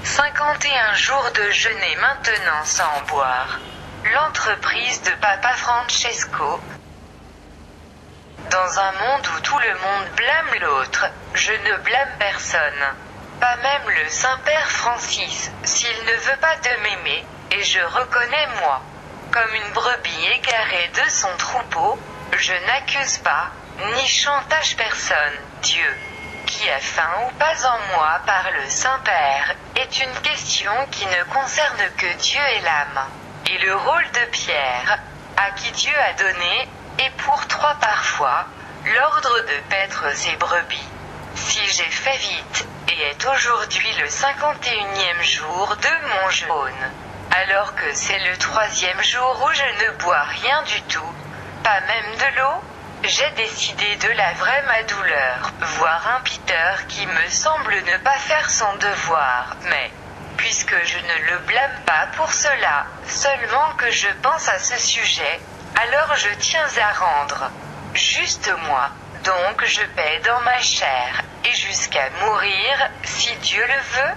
51 jours de jeûne et maintenant sans boire. L'entreprise de Papa Francesco. Dans un monde où tout le monde blâme l'autre, je ne blâme personne. Pas même le Saint-Père Francis, s'il ne veut pas de m'aimer, et je reconnais moi. Comme une brebis égarée de son troupeau, je n'accuse pas, ni chantage personne. Dieu, qui a faim ou pas en moi par le Saint-Père, est une question qui ne concerne que Dieu et l'âme. Et le rôle de Pierre, à qui Dieu a donné, et pour 3 parfois, l'ordre de paître ses brebis. Si j'ai fait vite, et est aujourd'hui le 51e jour de mon jeûne, alors que c'est le 3e jour où je ne bois rien du tout, pas même de l'eau, j'ai décidé de lavrer ma douleur, voir un Peter qui me semble ne pas faire son devoir, mais, puisque je ne le blâme pas pour cela, seulement que je pense à ce sujet, alors je tiens à rendre. Juste moi. Donc je paie dans ma chair, et jusqu'à mourir, si Dieu le veut,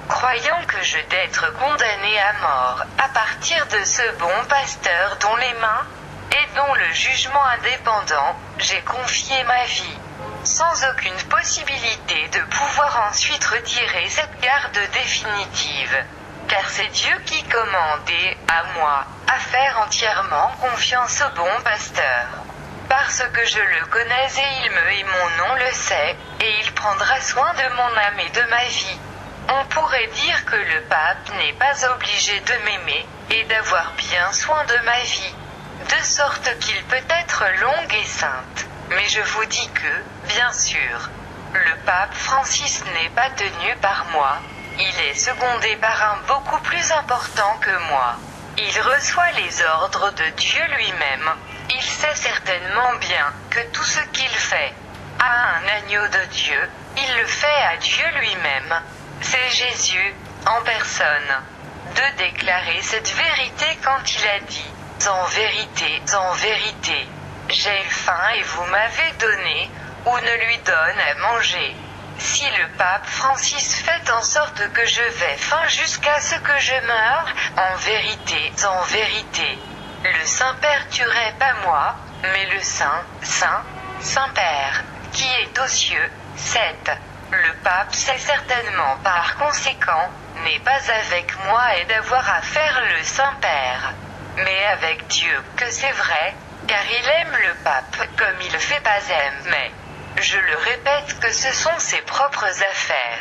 croyant que je d'être condamné à mort, à partir de ce bon pasteur dont les mains, et dont le jugement indépendant, j'ai confié ma vie, sans aucune possibilité de pouvoir ensuite retirer cette garde définitive. Car c'est Dieu qui commande et, à moi, à faire entièrement confiance au bon pasteur. Parce que je le connais et mon nom le sait, et il prendra soin de mon âme et de ma vie. On pourrait dire que le pape n'est pas obligé de m'aimer, et d'avoir bien soin de ma vie, de sorte qu'il peut être longue et sainte. Mais je vous dis que, bien sûr, le pape Francis n'est pas tenu par moi, il est secondé par un beaucoup plus important que moi. Il reçoit les ordres de Dieu lui-même. Il sait certainement bien que tout ce qu'il fait à un agneau de Dieu, il le fait à Dieu lui-même. C'est Jésus, en personne, de déclarer cette vérité quand il a dit « En vérité, j'ai faim et vous m'avez donné, ou ne lui donne à manger ». Si le pape Francis fait en sorte que je vais faim jusqu'à ce que je meure, en vérité, le Saint-Père tuerait pas moi, mais le Saint-Père, qui est aux cieux. 7. Le pape sait certainement par conséquent, n'est pas avec moi et d'avoir à faire le Saint-Père, mais avec Dieu, que c'est vrai, car il aime le pape comme il fait pas aime, mais je le répète que ce sont ses propres affaires.